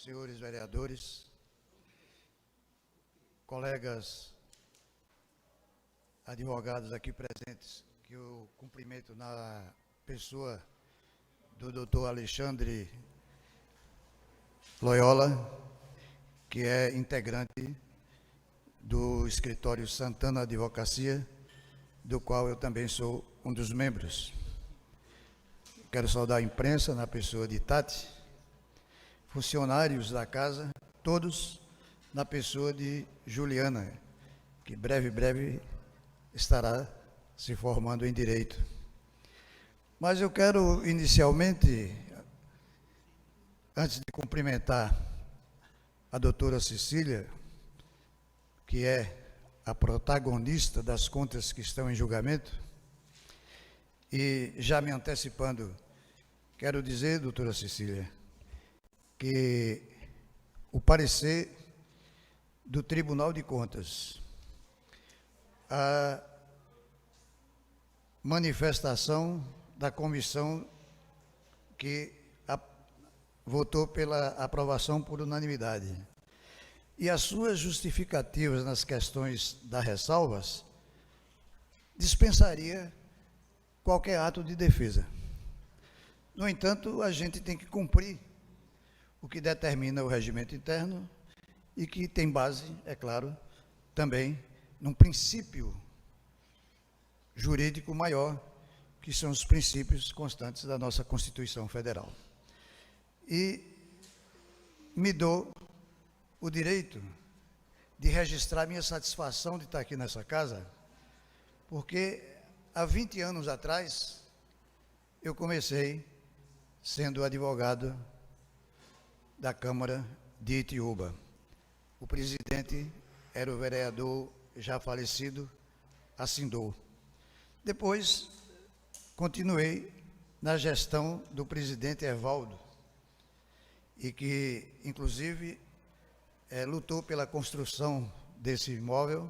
senhores vereadores, colegas advogados aqui presentes, que eu cumprimento na pessoa do doutor Alexandre Loyola, que é integrante do escritório Santana Advocacia, do qual eu também sou um dos membros. Quero saudar a imprensa na pessoa de Tati, funcionários da casa, todos na pessoa de Juliana, que breve estará se formando em Direito. Mas eu quero, inicialmente, antes de cumprimentar a doutora Cecília, que é a protagonista das contas que estão em julgamento, e já me antecipando, quero dizer, doutora Cecília, que o parecer do Tribunal de Contas, a manifestação da comissão que votou pela aprovação por unanimidade e as suas justificativas nas questões das ressalvas, dispensaria qualquer ato de defesa. No entanto, a gente tem que cumprir o que determina o regimento interno e que tem base, é claro, também num princípio jurídico maior, que são os princípios constantes da nossa Constituição Federal. E me dou o direito de registrar minha satisfação de estar aqui nessa casa, porque há 20 anos atrás eu comecei sendo advogado da Câmara de Itiúba. O presidente era o vereador já falecido, Assindor. Depois, continuei na gestão do presidente Evaldo, e que, inclusive, lutou pela construção desse imóvel,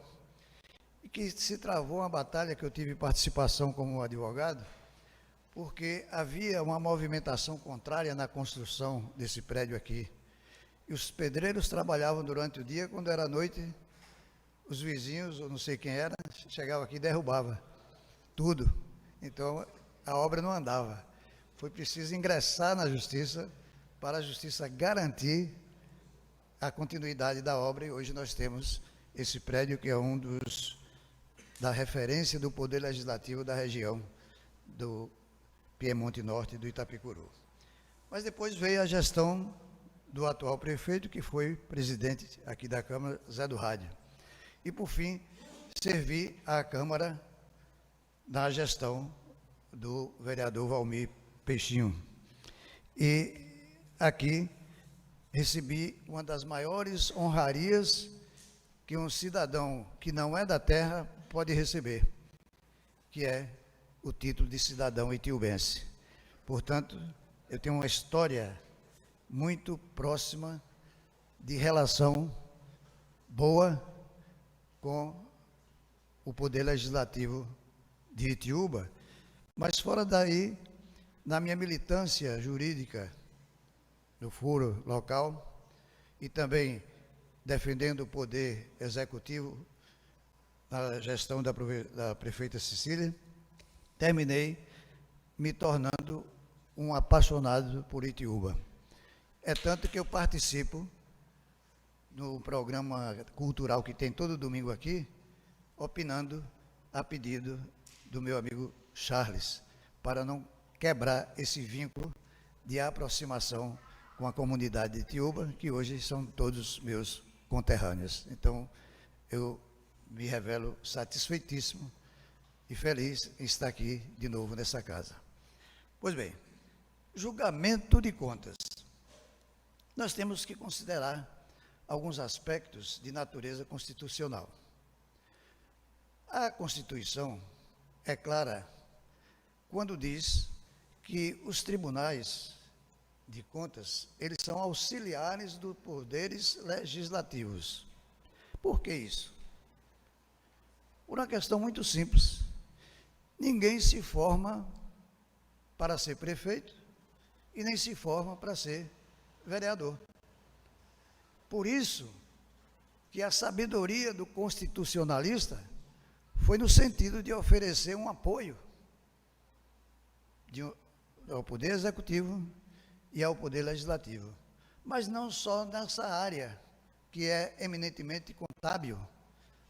e que se travou uma batalha que eu tive participação como advogado, porque havia uma movimentação contrária na construção desse prédio aqui. E os pedreiros trabalhavam durante o dia, quando era noite, os vizinhos, ou não sei quem era, chegavam aqui e derrubavam tudo. Então, a obra não andava. Foi preciso ingressar na Justiça, para a Justiça garantir a continuidade da obra, e hoje nós temos esse prédio que é da referência do Poder Legislativo da região do Piemonte Norte e do Itapicuru. Mas depois veio a gestão do atual prefeito, que foi presidente aqui da Câmara, Zé do Rádio. E, por fim, servi à Câmara na gestão do vereador Valmir Peixinho. E aqui recebi uma das maiores honrarias que um cidadão que não é da terra pode receber, que é o título de cidadão itiubense. Portanto, eu tenho uma história muito próxima de relação boa com o Poder Legislativo de Itiúba, mas fora daí, na minha militância jurídica no foro local e também defendendo o Poder Executivo na gestão da prefeita Cecília, terminei me tornando um apaixonado por Itiúba. É tanto que eu participo no programa cultural que tem todo domingo aqui, opinando a pedido do meu amigo Charles, para não quebrar esse vínculo de aproximação com a comunidade de Itiúba, que hoje são todos meus conterrâneos. Então, eu me revelo satisfeitíssimo e feliz em estar aqui de novo nessa casa. Pois bem, julgamento de contas. Nós temos que considerar alguns aspectos de natureza constitucional. A Constituição é clara quando diz que os tribunais de contas, eles são auxiliares dos poderes legislativos. Por que isso? Por uma questão muito simples. Ninguém se forma para ser prefeito e nem se forma para ser vereador. por isso que a sabedoria do constitucionalista foi no sentido de oferecer um apoio ao Poder Executivo e ao Poder Legislativo. Mas não só nessa área, que é eminentemente contábil,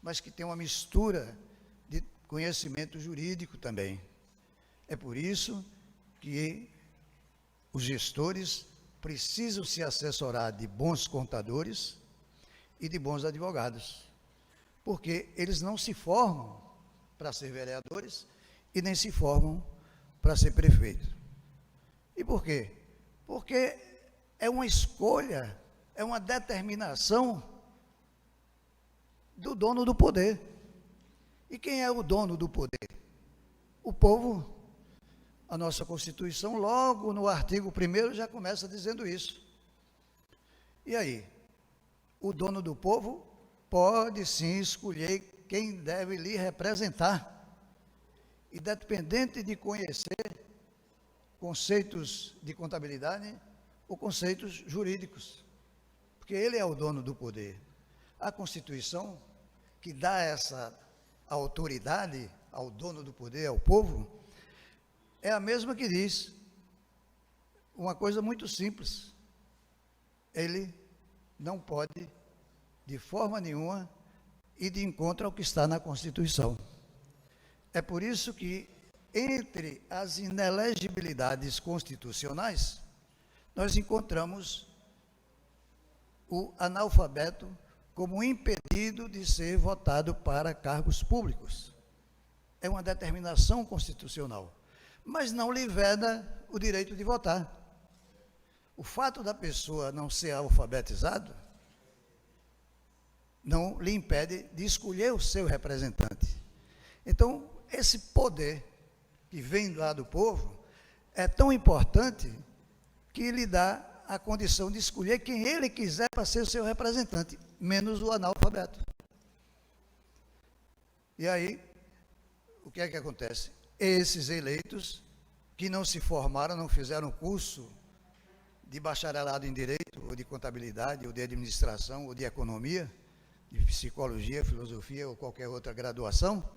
mas que tem uma mistura de conhecimento jurídico também. É por isso que os gestores precisam se assessorar de bons contadores e de bons advogados, porque eles não se formam para ser vereadores e nem se formam para ser prefeito. E por quê? Porque é uma escolha, é uma determinação do dono do poder. E quem é o dono do poder? O povo. A nossa Constituição, logo no artigo 1º, já começa dizendo isso. E aí? O dono do povo pode sim escolher quem deve lhe representar. E dependente de conhecer conceitos de contabilidade ou conceitos jurídicos, porque ele é o dono do poder. A Constituição, que dá essa autoridade ao dono do poder, ao povo, é a mesma que diz uma coisa muito simples: ele não pode, de forma nenhuma, ir de encontro ao que está na Constituição. É por isso que, entre as inelegibilidades constitucionais, nós encontramos o analfabeto como impedido de ser votado para cargos públicos. É uma determinação constitucional, mas não lhe veda o direito de votar. O fato da pessoa não ser alfabetizado não lhe impede de escolher o seu representante. Então, esse poder que vem lá do povo é tão importante que lhe dá a condição de escolher quem ele quiser para ser o seu representante, menos o analfabeto. E aí, o que é que acontece? Esses eleitos que não se formaram, não fizeram curso de bacharelado em Direito, ou de Contabilidade, ou de Administração, ou de Economia, de Psicologia, Filosofia, ou qualquer outra graduação,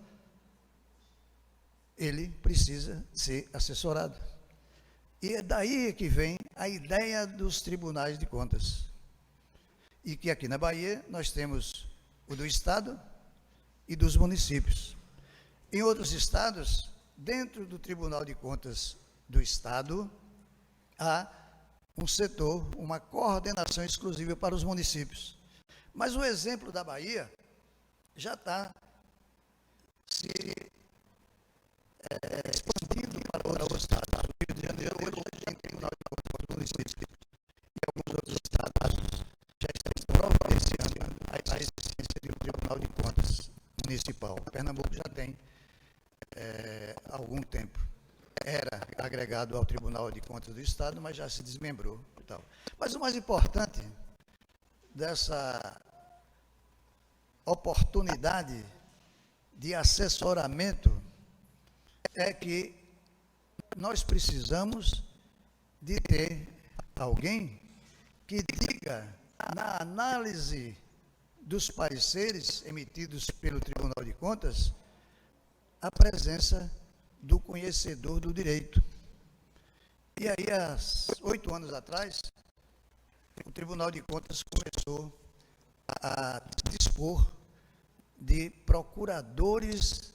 ele precisa ser assessorado. E é daí que vem a ideia dos tribunais de contas. E que aqui na Bahia nós temos o do Estado e dos municípios. Em outros estados, dentro do Tribunal de Contas do Estado, há um setor, uma coordenação exclusiva para os municípios. Mas o exemplo da Bahia já está se expandindo para outros estados. O Rio de Janeiro hoje tem Tribunal de Contas para os municípios. E alguns outros estados já estão providenciando a existência de um Tribunal de Contas municipal. Pernambuco já tem há algum tempo. Era agregado ao Tribunal de Contas do Estado, mas já se desmembrou e tal. Mas o mais importante dessa oportunidade de assessoramento é que nós precisamos de ter alguém que diga, na análise dos pareceres emitidos pelo Tribunal de Contas, a presença do conhecedor do direito. E aí, há 8 anos atrás, o Tribunal de Contas começou a dispor de procuradores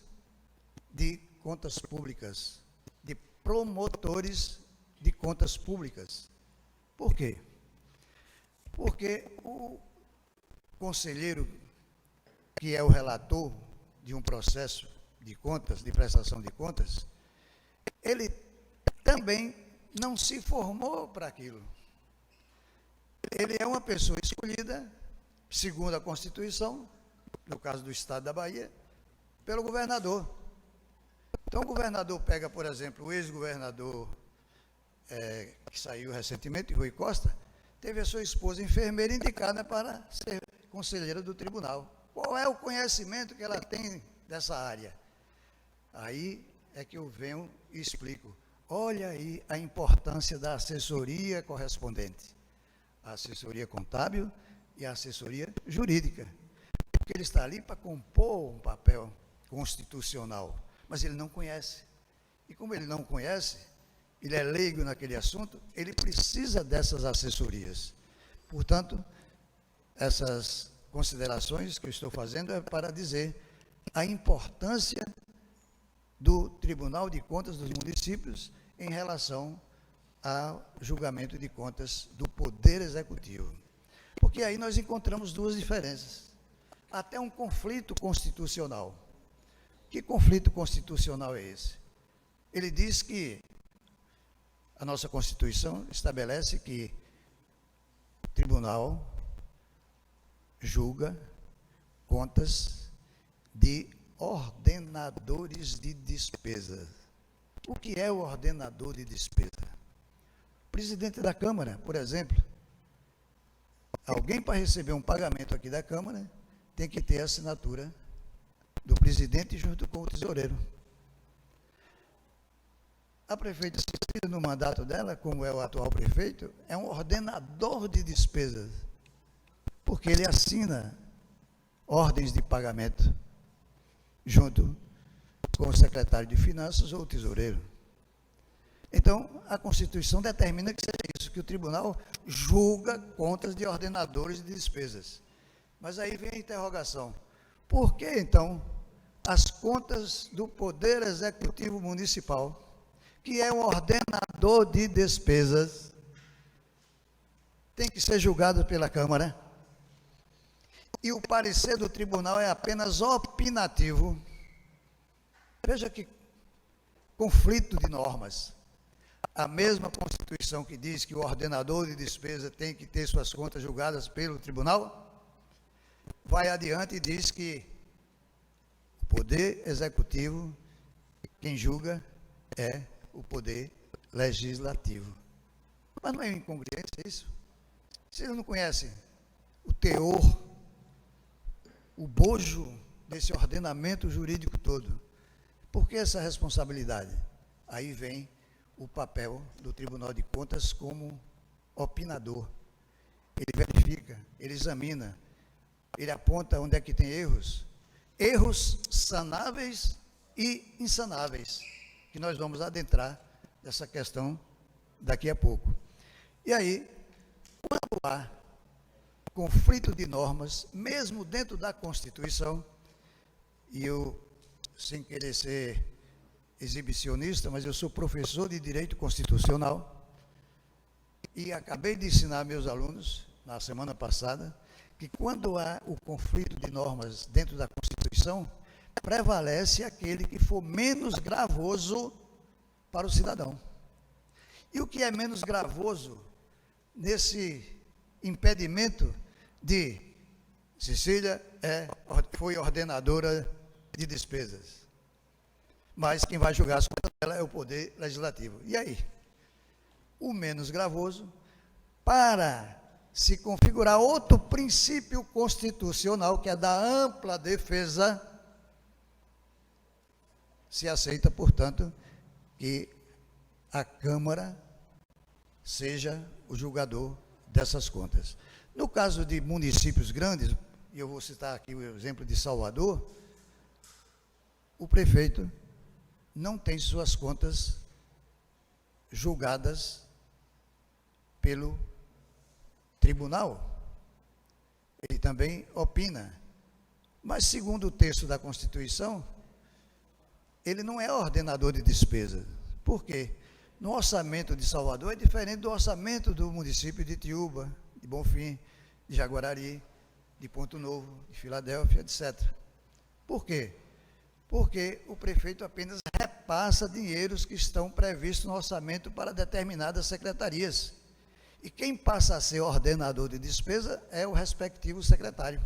de contas públicas, de promotores de contas públicas. Por quê? Porque o conselheiro, que é o relator de um processo de contas, de prestação de contas, ele também não se formou para aquilo. Ele é uma pessoa escolhida, segundo a Constituição, no caso do Estado da Bahia, pelo governador. Então, o governador pega, por exemplo, o ex-governador que saiu recentemente, Rui Costa, teve a sua esposa enfermeira indicada para ser conselheira do tribunal. Qual é o conhecimento que ela tem dessa área? Aí é que eu venho e explico. Olha aí a importância da assessoria correspondente. A assessoria contábil e a assessoria jurídica, porque ele está ali para compor um papel constitucional, mas ele não conhece. E como ele não conhece, ele é leigo naquele assunto, ele precisa dessas assessorias. Portanto, essas considerações que eu estou fazendo é para dizer a importância do Tribunal de Contas dos Municípios em relação ao julgamento de contas do Poder Executivo. Porque aí nós encontramos duas diferenças, até um conflito constitucional. Que conflito constitucional é esse? Ele diz que a nossa Constituição estabelece que o tribunal julga contas de ordenadores de despesa. O que é o ordenador de despesa? O presidente da Câmara, por exemplo, alguém para receber um pagamento aqui da Câmara tem que ter a assinatura do presidente junto com o tesoureiro. A prefeita Cecília, no mandato dela, como é o atual prefeito, é um ordenador de despesas, porque ele assina ordens de pagamento junto com o secretário de Finanças ou o tesoureiro. Então, a Constituição determina que seja isso, que o tribunal julga contas de ordenadores de despesas. Mas aí vem a interrogação. Por que, então, as contas do Poder Executivo Municipal, que é um ordenador de despesas, tem que ser julgado pela Câmara, e o parecer do tribunal é apenas opinativo? Veja que conflito de normas. A mesma Constituição que diz que o ordenador de despesa tem que ter suas contas julgadas pelo tribunal, vai adiante e diz que o Poder Executivo, quem julga é o Poder Legislativo. Mas não é incongruência isso? Vocês não conhecem o teor, o bojo desse ordenamento jurídico todo? Por que essa responsabilidade? Aí vem o papel do Tribunal de Contas como opinador. Ele verifica, ele examina, ele aponta onde é que tem erros sanáveis e insanáveis, que nós vamos adentrar nessa questão daqui a pouco. E aí, quando há conflito de normas, mesmo dentro da Constituição, e eu, sem querer ser exibicionista, mas eu sou professor de Direito Constitucional, e acabei de ensinar a meus alunos, na semana passada, que quando há o conflito de normas dentro da Constituição, prevalece aquele que for menos gravoso para o cidadão. E o que é menos gravoso nesse impedimento de Cecília foi ordenadora de despesas, mas quem vai julgar as contas dela é o Poder Legislativo. E aí? O menos gravoso, para se configurar outro princípio constitucional, que é da ampla defesa, se aceita, portanto, que a Câmara seja o julgador dessas contas. No caso de municípios grandes, e eu vou citar aqui o exemplo de Salvador, o prefeito não tem suas contas julgadas pelo tribunal. Ele também opina. Mas, segundo o texto da Constituição, ele não é ordenador de despesa. Por quê? No orçamento de Salvador é diferente do orçamento do município de Itiúba, de Bonfim, de Jaguarari, de Ponto Novo, de Filadélfia, etc. Por quê? Porque o prefeito apenas repassa dinheiros que estão previstos no orçamento para determinadas secretarias. E quem passa a ser ordenador de despesa é o respectivo secretário.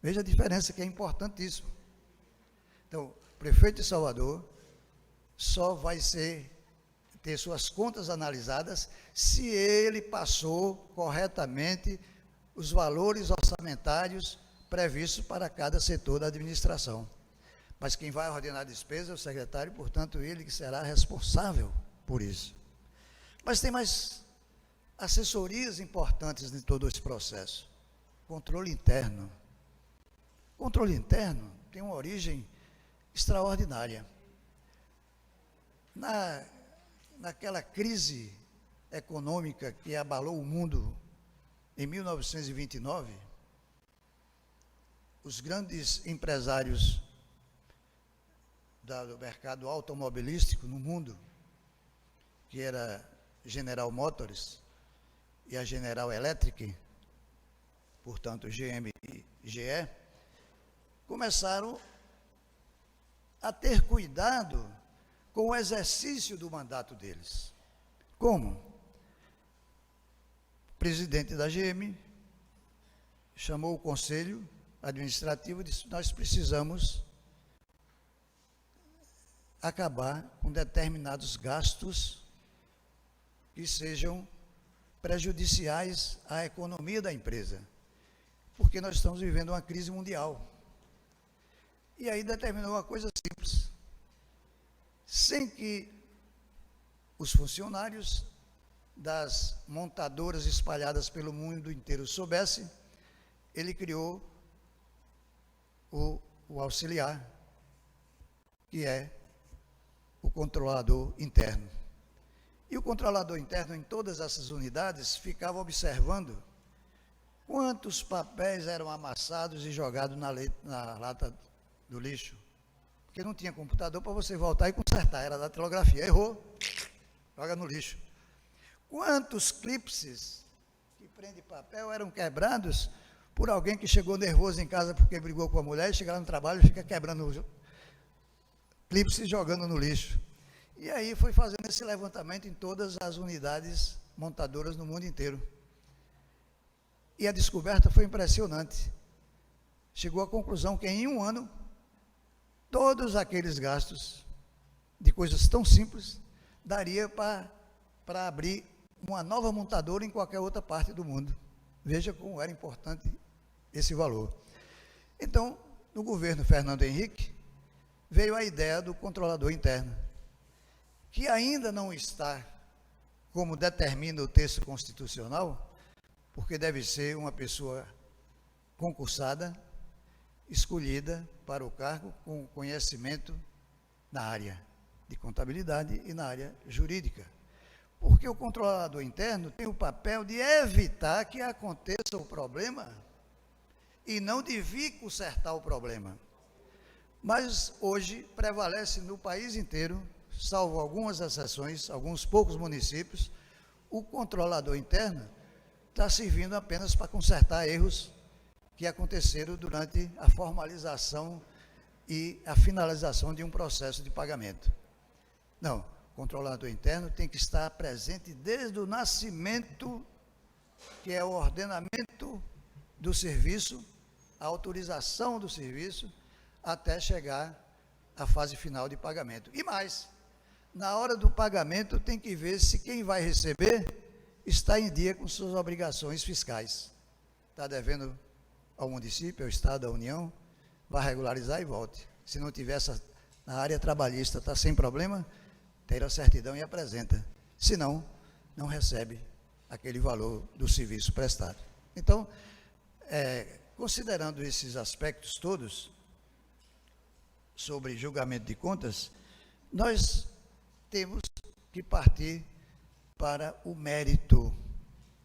Veja a diferença, que é importantíssimo. Então, o prefeito de Salvador só vai ter suas contas analisadas se ele passou corretamente os valores orçamentários previstos para cada setor da administração. Mas quem vai ordenar a despesa é o secretário, portanto, ele que será responsável por isso. Mas tem mais assessorias importantes em todo esse processo. controle interno. Controle interno tem uma origem extraordinária. Naquela crise econômica que abalou o mundo em 1929, os grandes empresários do mercado automobilístico no mundo, que era General Motors e a General Electric, portanto GM e GE, começaram a ter cuidado com o exercício do mandato deles. Como? O presidente da GM chamou o conselho administrativo e disse: nós precisamos acabar com determinados gastos que sejam prejudiciais à economia da empresa, porque nós estamos vivendo uma crise mundial. E aí determinou uma coisa simples: sem que os funcionários das montadoras espalhadas pelo mundo inteiro soubessem, ele criou o auxiliar, que é o controlador interno. E o controlador interno, em todas essas unidades, ficava observando quantos papéis eram amassados e jogados na lata do lixo. Porque não tinha computador para você voltar e consertar, era da datilografia. Errou, joga no lixo. Quantos clipses que prende papel eram quebrados por alguém que chegou nervoso em casa porque brigou com a mulher, e chega lá no trabalho e fica quebrando clipes e jogando no lixo. E aí foi fazendo esse levantamento em todas as unidades montadoras no mundo inteiro. E a descoberta foi impressionante. Chegou à conclusão que em um ano, todos aqueles gastos de coisas tão simples daria para abrir uma nova montadora em qualquer outra parte do mundo. Veja como era importante esse valor. Então, no governo Fernando Henrique, veio a ideia do controlador interno, que ainda não está, como determina o texto constitucional, porque deve ser uma pessoa concursada, escolhida para o cargo com conhecimento na área de contabilidade e na área jurídica. Porque o controlador interno tem o papel de evitar que aconteça o problema e não de vir consertar o problema. Mas hoje prevalece no país inteiro, salvo algumas exceções, alguns poucos municípios, o controlador interno está servindo apenas para consertar erros que aconteceram durante a formalização e a finalização de um processo de pagamento. Não, o controlador interno tem que estar presente desde o nascimento, que é o ordenamento do serviço, a autorização do serviço, até chegar à fase final de pagamento. E mais, na hora do pagamento tem que ver se quem vai receber está em dia com suas obrigações fiscais. Está devendo ao município, ao Estado, à União, vai regularizar e volte. Se não tiver na área trabalhista, está sem problema, tira a certidão e apresenta. Se não, não recebe aquele valor do serviço prestado. Então, considerando esses aspectos todos, sobre julgamento de contas, nós temos que partir para o mérito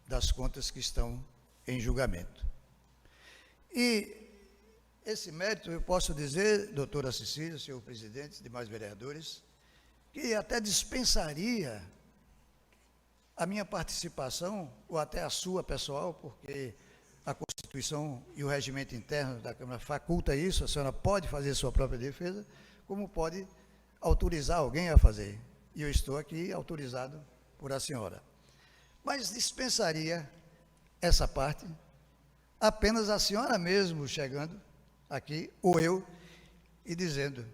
das contas que estão em julgamento. E esse mérito, eu posso dizer, doutora Cecília, senhor presidente, demais vereadores, que até dispensaria a minha participação, ou até a sua pessoal, porque a Constituição e o regimento interno da Câmara faculta isso, a senhora pode fazer sua própria defesa, como pode autorizar alguém a fazer. E eu estou aqui autorizado por a senhora. Mas dispensaria essa parte, apenas a senhora mesmo chegando aqui, ou eu, e dizendo: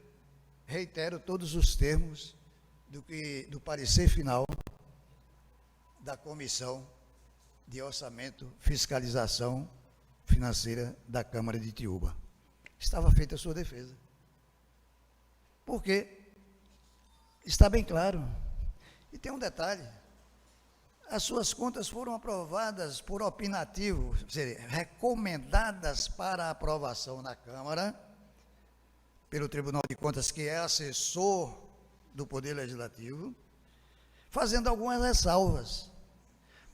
reitero todos os termos do parecer final da Comissão de Orçamento, Fiscalização Financeira da Câmara de Itiúba. Estava feita a sua defesa. Porque está bem claro. E tem um detalhe: as suas contas foram aprovadas por opinativo, ou seja, recomendadas para aprovação na Câmara, pelo Tribunal de Contas, que é assessor do Poder Legislativo, fazendo algumas ressalvas.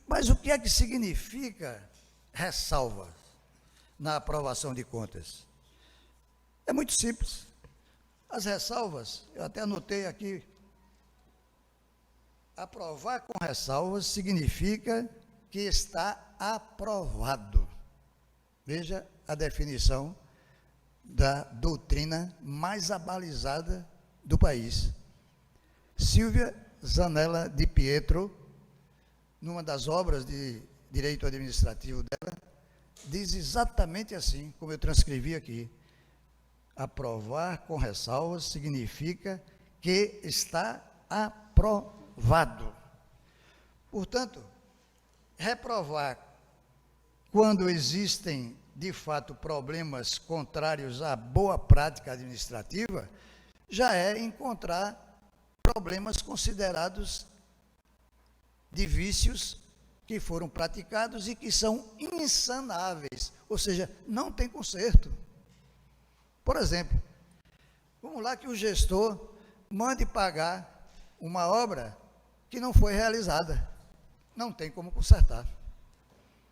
Mas o que é que significa ressalva na aprovação de contas? É muito simples. As ressalvas, eu até anotei aqui, aprovar com ressalvas significa que está aprovado. Veja a definição da doutrina mais abalizada do país. Silvia Zanella Di Pietro, numa das obras de direito administrativo dela, diz exatamente assim, como eu transcrevi aqui: aprovar com ressalvas significa que está aprovado. Portanto, reprovar quando existem, de fato, problemas contrários à boa prática administrativa, já é encontrar problemas considerados de vícios que foram praticados e que são insanáveis, ou seja, não tem conserto. Por exemplo, vamos lá que o gestor mande pagar uma obra que não foi realizada. Não tem como consertar,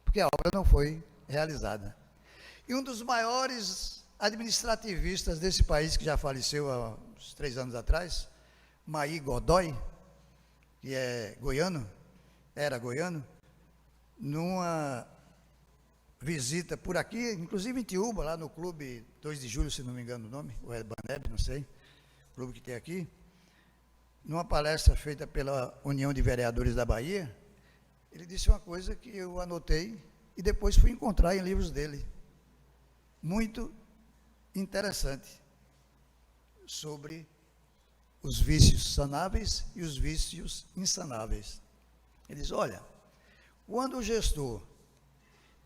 porque a obra não foi realizada. E um dos maiores administrativistas desse país, que já faleceu há uns 3 anos atrás, Maí Godoy, que é goiano, era goiano, numa visita por aqui, inclusive em Tiúba, lá no Clube 2 de Julho, se não me engano o nome, ou é Baneb, não sei, clube que tem aqui, numa palestra feita pela União de Vereadores da Bahia, ele disse uma coisa que eu anotei e depois fui encontrar em livros dele, muito interessante, sobre os vícios sanáveis e os vícios insanáveis. Ele diz: olha, quando o gestor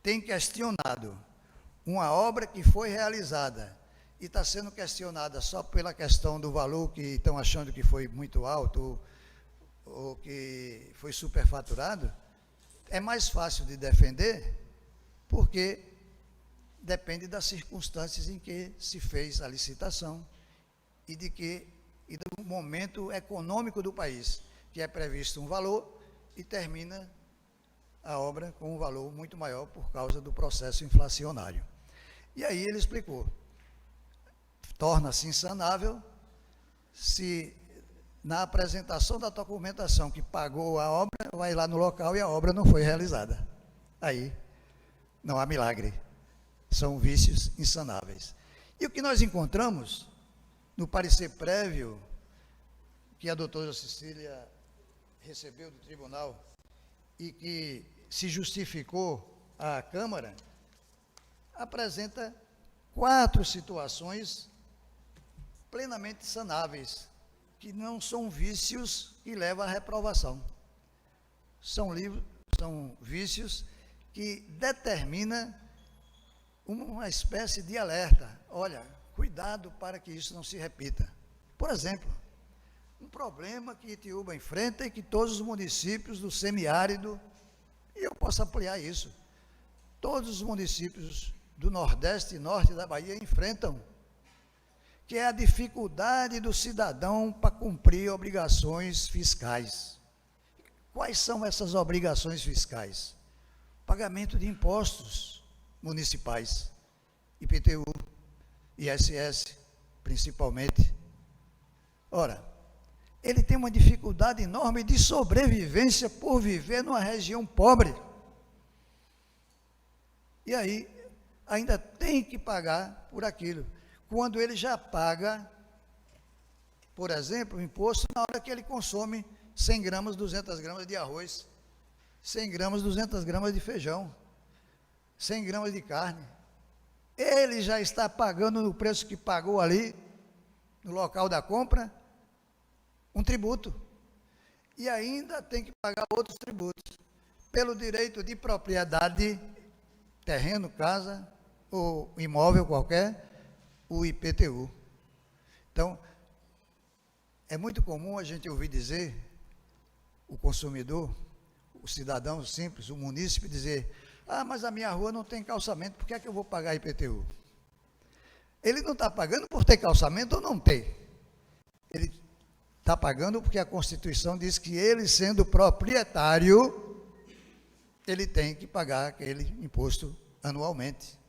tem questionado uma obra que foi realizada e está sendo questionada só pela questão do valor, que estão achando que foi muito alto ou que foi superfaturado, é mais fácil de defender, porque depende das circunstâncias em que se fez a licitação e do momento econômico do país, que é previsto um valor e termina a obra com um valor muito maior por causa do processo inflacionário. E aí ele explicou: torna-se insanável se na apresentação da documentação que pagou a obra, vai lá no local e a obra não foi realizada. Aí não há milagre, são vícios insanáveis. E o que nós encontramos no parecer prévio que a doutora Cecília recebeu do tribunal e que se justificou à Câmara, apresenta 4 situações plenamente sanáveis, que não são vícios que levam à reprovação. São vícios que determinam uma espécie de alerta. Olha, cuidado para que isso não se repita. Por exemplo, um problema que Itiúba enfrenta e que todos os municípios do semiárido, e eu posso ampliar isso, todos os municípios do Nordeste e Norte da Bahia enfrentam, que é a dificuldade do cidadão para cumprir obrigações fiscais. Quais são essas obrigações fiscais? Pagamento de impostos municipais, IPTU, ISS, principalmente. Ora, ele tem uma dificuldade enorme de sobrevivência por viver numa região pobre. E aí, ainda tem que pagar por aquilo, quando ele já paga, por exemplo, o imposto na hora que ele consome 100 gramas, 200 gramas de arroz, 100 gramas, 200 gramas de feijão, 100 gramas de carne. Ele já está pagando no preço que pagou ali, no local da compra, um tributo. E ainda tem que pagar outros tributos, pelo direito de propriedade, terreno, casa, ou imóvel qualquer, o IPTU. Então, é muito comum a gente ouvir dizer, o consumidor, o cidadão simples, o munícipe, dizer: ah, mas a minha rua não tem calçamento, por que é que eu vou pagar IPTU? Ele não está pagando por ter calçamento ou não ter. Ele está pagando porque a Constituição diz que ele, sendo proprietário, ele tem que pagar aquele imposto anualmente.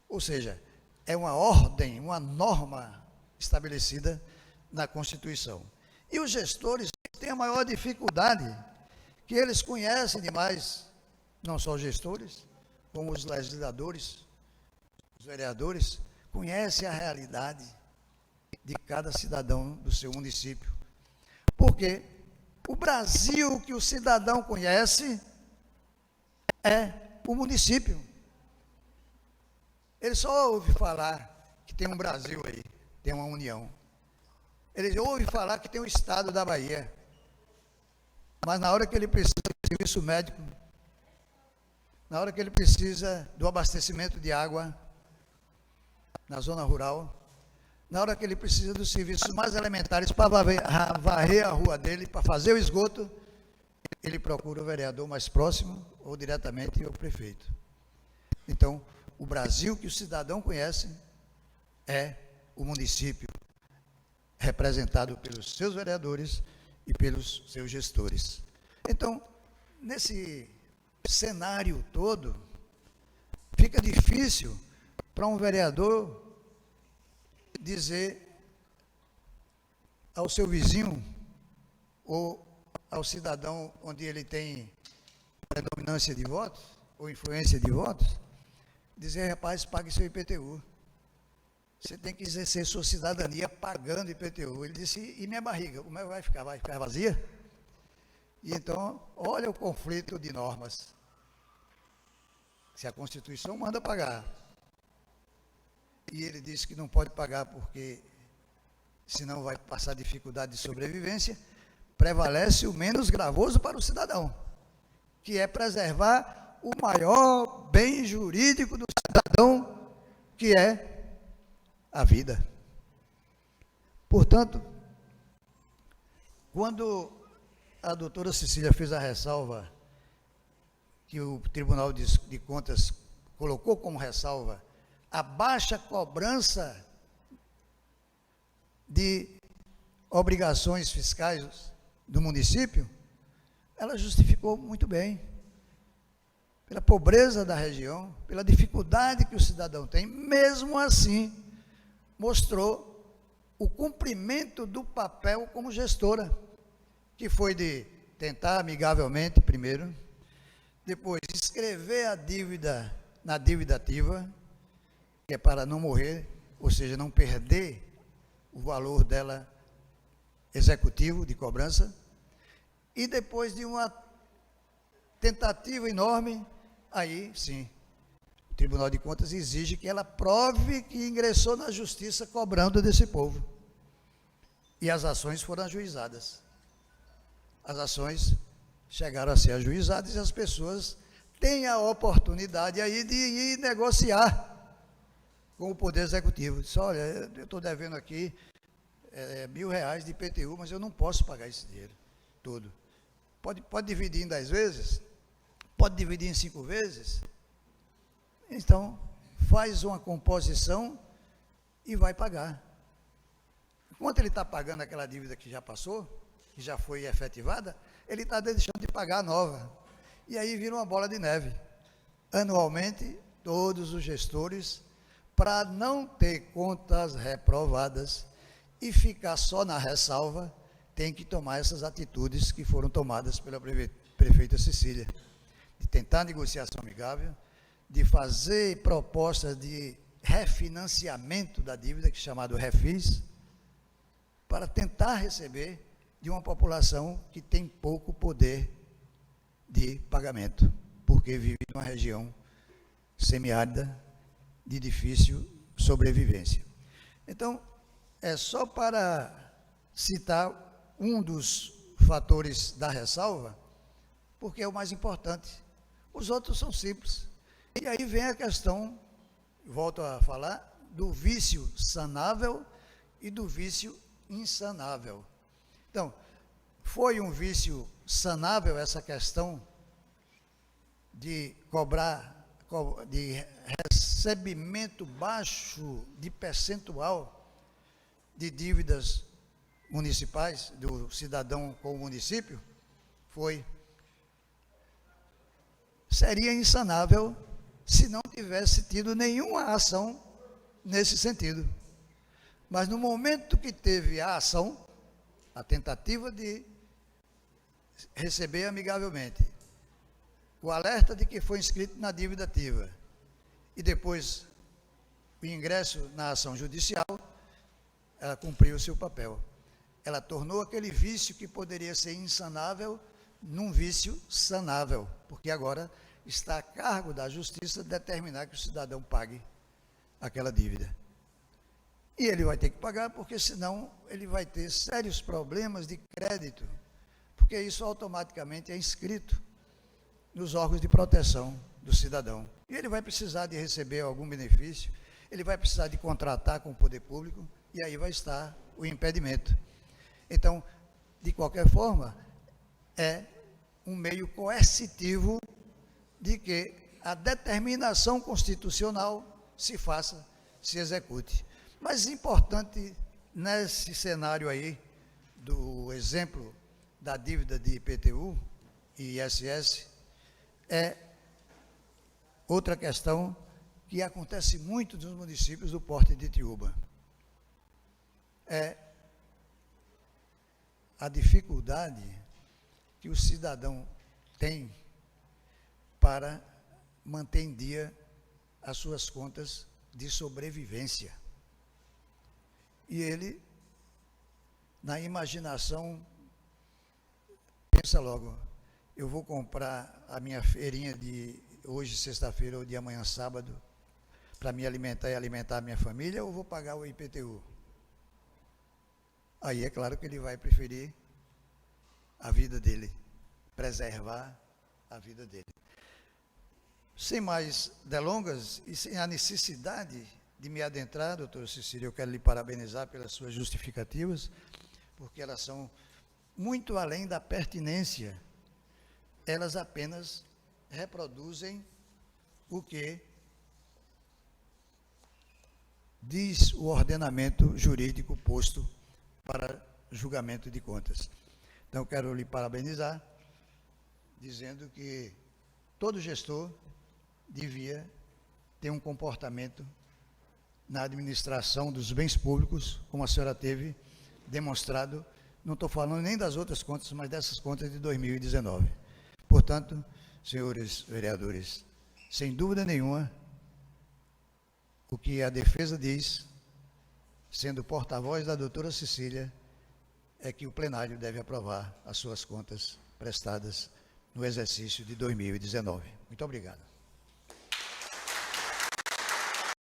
Ou seja, é uma ordem, uma norma estabelecida na Constituição. E os gestores têm a maior dificuldade, que eles conhecem demais, não só os gestores, como os legisladores, os vereadores, conhecem a realidade de cada cidadão do seu município. Porque o Brasil que o cidadão conhece é o município. Ele só ouve falar que tem um Brasil aí, tem uma União. Ele ouve falar que tem o Estado da Bahia. Mas na hora que ele precisa de serviço médico, na hora que ele precisa do abastecimento de água na zona rural, na hora que ele precisa dos serviços mais elementares para varrer a rua dele, para fazer o esgoto, ele procura o vereador mais próximo ou diretamente o prefeito. Então, o Brasil que o cidadão conhece é o município, representado pelos seus vereadores e pelos seus gestores. Então, nesse cenário todo, fica difícil para um vereador dizer ao seu vizinho ou ao cidadão onde ele tem predominância de votos ou influência de votos, dizer: rapaz, pague seu IPTU. Você tem que exercer sua cidadania pagando IPTU. Ele disse: e minha barriga, como é que vai ficar? Vai ficar vazia? E então, olha o conflito de normas. Se a Constituição manda pagar, e ele disse que não pode pagar porque senão vai passar dificuldade de sobrevivência, prevalece o menos gravoso para o cidadão, que é preservar o maior bem jurídico do cidadão, que é a vida. Portanto, quando a doutora Cecília fez a ressalva, que o Tribunal de Contas colocou como ressalva a baixa cobrança de obrigações fiscais do município, ela justificou muito bem, pela pobreza da região, pela dificuldade que o cidadão tem. Mesmo assim, mostrou o cumprimento do papel como gestora, que foi de tentar amigavelmente, primeiro, depois escrever a dívida na dívida ativa, que é para não morrer, ou seja, não perder o valor dela executivo de cobrança, e depois de uma tentativa enorme, aí sim, o Tribunal de Contas exige que ela prove que ingressou na justiça cobrando desse povo. E as ações foram ajuizadas. As ações chegaram a ser ajuizadas e as pessoas têm a oportunidade aí de ir negociar com o Poder Executivo. Diz: olha, eu estou devendo aqui R$1.000 de IPTU, mas eu não posso pagar esse dinheiro todo. Pode dividir em 10 vezes? Pode dividir em 5 vezes? Então, faz uma composição e vai pagar. Enquanto ele está pagando aquela dívida que já passou, que já foi efetivada, ele está deixando de pagar a nova. E aí vira uma bola de neve. Anualmente, todos os gestores, para não ter contas reprovadas e ficar só na ressalva, tem que tomar essas atitudes que foram tomadas pela prefeita Cecília, de tentar negociação amigável, de fazer propostas de refinanciamento da dívida, que é chamado refis, para tentar receber de uma população que tem pouco poder de pagamento, porque vive numa região semiárida de difícil sobrevivência. Então, é só para citar um dos fatores da ressalva, porque é o mais importante. Os outros são simples. E aí vem a questão, volto a falar, do vício sanável e do vício insanável. Então, foi um vício sanável essa questão de cobrar, de recebimento baixo de percentual de dívidas municipais do cidadão com o município? Foi. Seria insanável se não tivesse tido nenhuma ação nesse sentido. Mas no momento que teve a ação, a tentativa de receber amigavelmente, o alerta de que foi inscrito na dívida ativa e depois o ingresso na ação judicial, ela cumpriu o seu papel. Ela tornou aquele vício que poderia ser insanável num vício sanável, porque agora está a cargo da justiça determinar que o cidadão pague aquela dívida. E ele vai ter que pagar, porque senão ele vai ter sérios problemas de crédito, porque isso automaticamente é inscrito nos órgãos de proteção do cidadão. E ele vai precisar de receber algum benefício, ele vai precisar de contratar com o poder público, e aí vai estar o impedimento. Então, de qualquer forma, é um meio coercitivo de que a determinação constitucional se faça, se execute. Mas importante nesse cenário aí, do exemplo da dívida de IPTU e ISS, é outra questão que acontece muito nos municípios do porte de Itiúba. É a dificuldade que o cidadão tem para manter em dia as suas contas de sobrevivência. E ele, na imaginação, pensa logo, eu vou comprar a minha feirinha de hoje, sexta-feira, ou de amanhã, sábado, para me alimentar e alimentar a minha família, ou vou pagar o IPTU? Aí é claro que ele vai preferir a vida dele, preservar a vida dele. Sem mais delongas e sem a necessidade de me adentrar, doutora Cecília, eu quero lhe parabenizar pelas suas justificativas, porque elas são muito além da pertinência. Elas apenas reproduzem o que diz o ordenamento jurídico posto para julgamento de contas. Então, quero lhe parabenizar, dizendo que todo gestor devia ter um comportamento na administração dos bens públicos, como a senhora teve demonstrado, não estou falando nem das outras contas, mas dessas contas de 2019. Portanto, senhores vereadores, sem dúvida nenhuma, o que a defesa diz, sendo porta-voz da doutora Cecília, é que o plenário deve aprovar as suas contas prestadas no exercício de 2019. Muito obrigado.